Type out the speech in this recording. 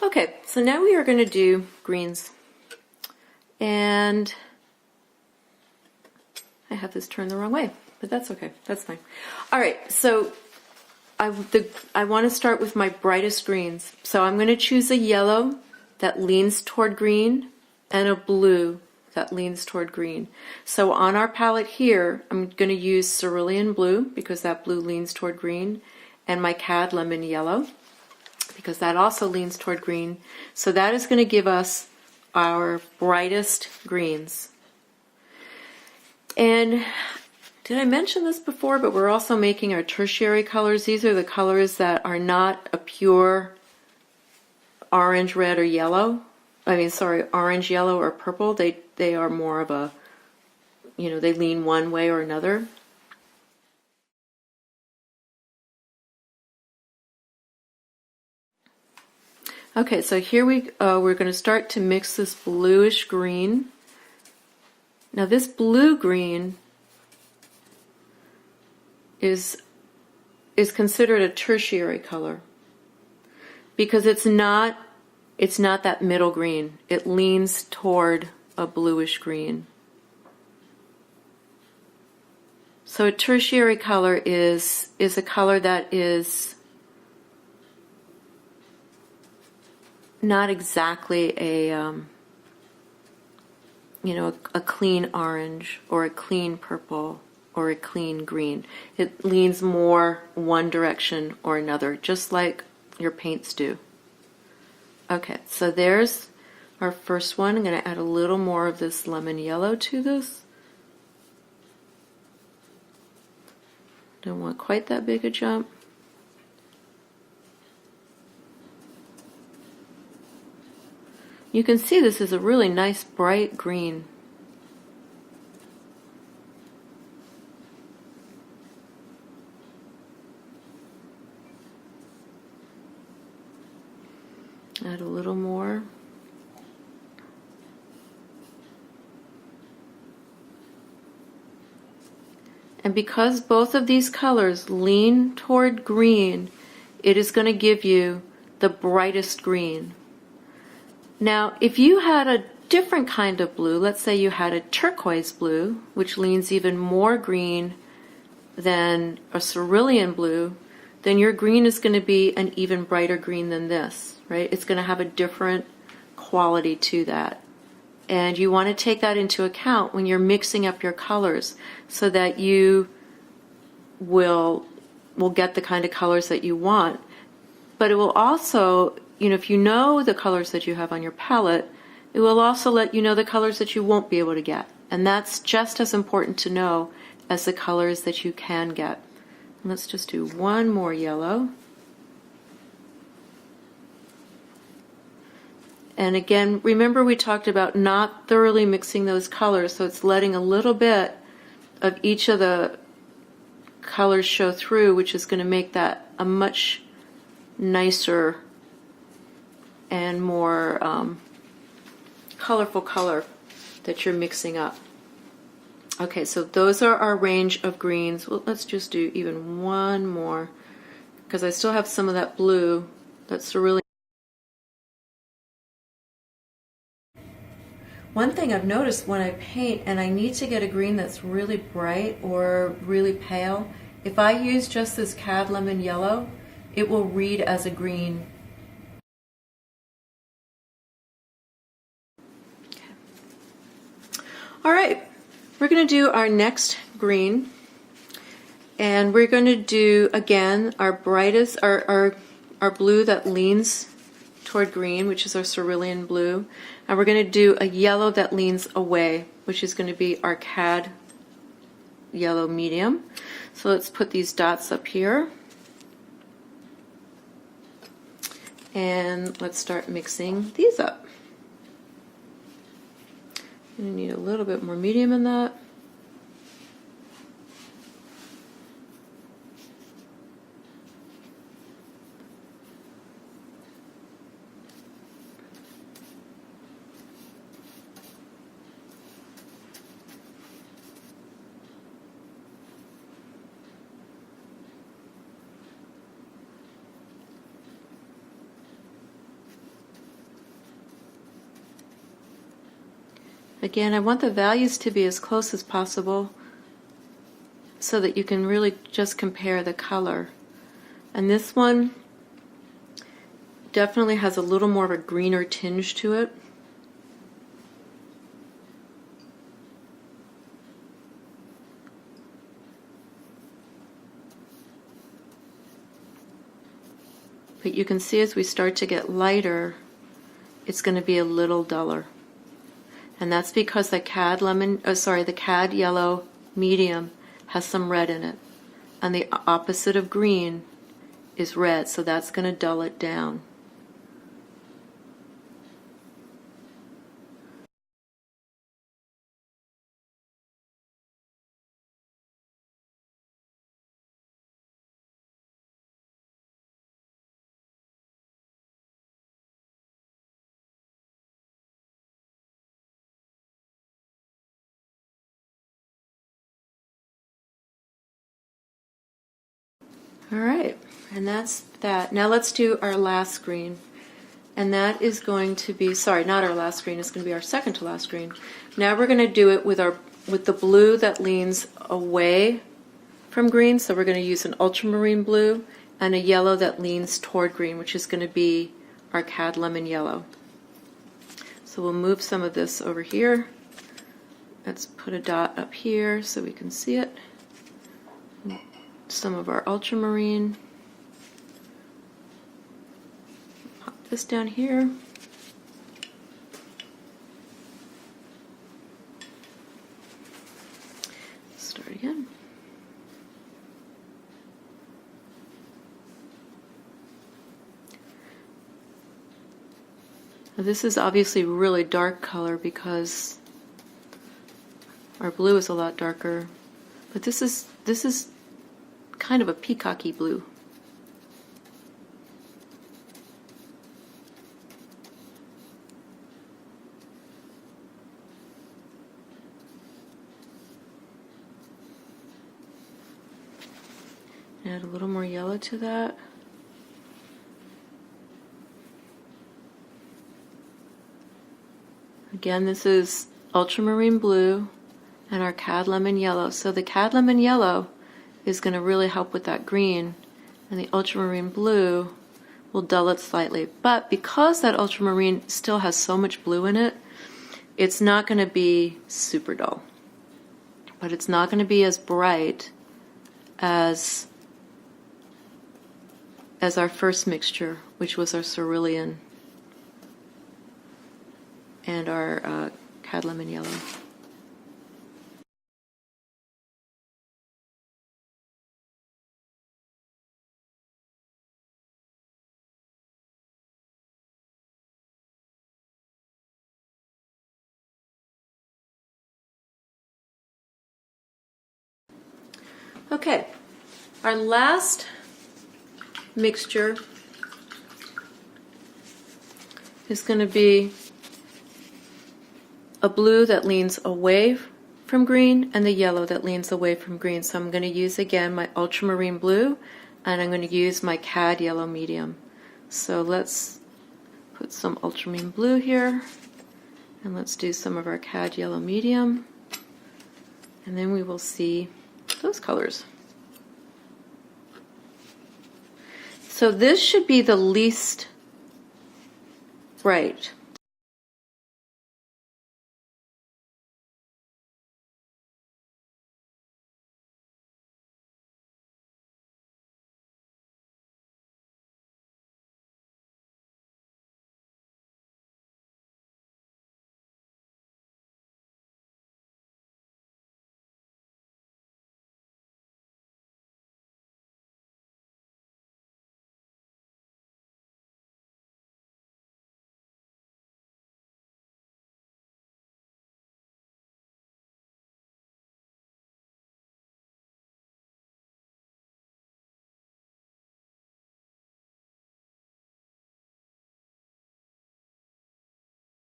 Okay, so now we are going to do greens. And I have this turned the wrong way, but that's okay. That's fine. All right, so I want to start with my brightest greens. So I'm going to choose a yellow that leans toward green and a blue that leans toward green. So on our palette here, I'm going to use cerulean blue because that blue leans toward green, and my cad lemon yellow because that also leans toward green. So that is going to give us our brightest greens. And did I mention this before, but we're also making our tertiary colors. These are the colors that are not a pure orange, red, or yellow. Orange, yellow, or purple. They are more of a, they lean one way or another. Okay, so here we're going to start to mix this bluish green. Now this blue-green is considered a tertiary color because it's not that middle green. It leans toward a bluish green. So a tertiary color is a color that is not exactly a clean orange or a clean purple or a clean green. It leans more one direction or another, just like your paints do. Okay, so there's our first one. I'm going to add a little more of this lemon yellow to this. Don't want quite that big a jump. You can see this is a really nice bright green. Add a little more. And because both of these colors lean toward green, it is going to give you the brightest green. Now, if you had a different kind of blue, let's say you had a turquoise blue, which leans even more green than a cerulean blue, then your green is going to be an even brighter green than this, right? It's going to have a different quality to that. And you want to take that into account when you're mixing up your colors so that you will get the kind of colors that you want. But it will also, if you know the colors that you have on your palette, it will also let you know the colors that you won't be able to get. And that's just as important to know as the colors that you can get. Let's just do one more yellow. And again, remember we talked about not thoroughly mixing those colors, so it's letting a little bit of each of the colors show through, which is going to make that a much nicer and more colorful color that you're mixing up. Okay, so those are our range of greens. Well, let's just do even one more because I still have some of that blue that's cerulean. One thing I've noticed when I paint and I need to get a green that's really bright or really pale, if I use just this cad lemon yellow, it will read as a green. Okay. All right, we're going to do our next green, and we're going to do again our brightest, our blue that leans toward green, which is our cerulean blue, and we're going to do a yellow that leans away, which is going to be our cad yellow medium. So let's put these dots up here. And let's start mixing these up. I need a little bit more medium in that. Again, I want the values to be as close as possible so that you can really just compare the color. And this one definitely has a little more of a greener tinge to it. But you can see as we start to get lighter, it's going to be a little duller. And that's because the the cad yellow medium has some red in it. And the opposite of green is red, so that's going to dull it down. All right, and that's that. Now let's do our last green. And that is going to be, sorry, not our last green, it's going to be our second to last green. Now we're going to do it with the blue that leans away from green, so we're going to use an ultramarine blue and a yellow that leans toward green, which is going to be our cad lemon yellow. So we'll move some of this over here. Let's put a dot up here so we can see it. Some of our ultramarine. Pop this down here. Start again. Now this is obviously really dark color because our blue is a lot darker, but this is kind of a peacocky blue. Add a little more yellow to that. Again, this is ultramarine blue and our cad lemon yellow. So the cad lemon yellow is going to really help with that green, and the ultramarine blue will dull it slightly. But because that ultramarine still has so much blue in it, it's not going to be super dull. But it's not going to be as bright as our first mixture, which was our cerulean and our cad lemon yellow. Okay, our last mixture is going to be a blue that leans away from green and the yellow that leans away from green. So I'm going to use again my ultramarine blue, and I'm going to use my cad yellow medium. So let's put some ultramarine blue here, and let's do some of our cad yellow medium, and then we will see those colors. So this should be the least bright.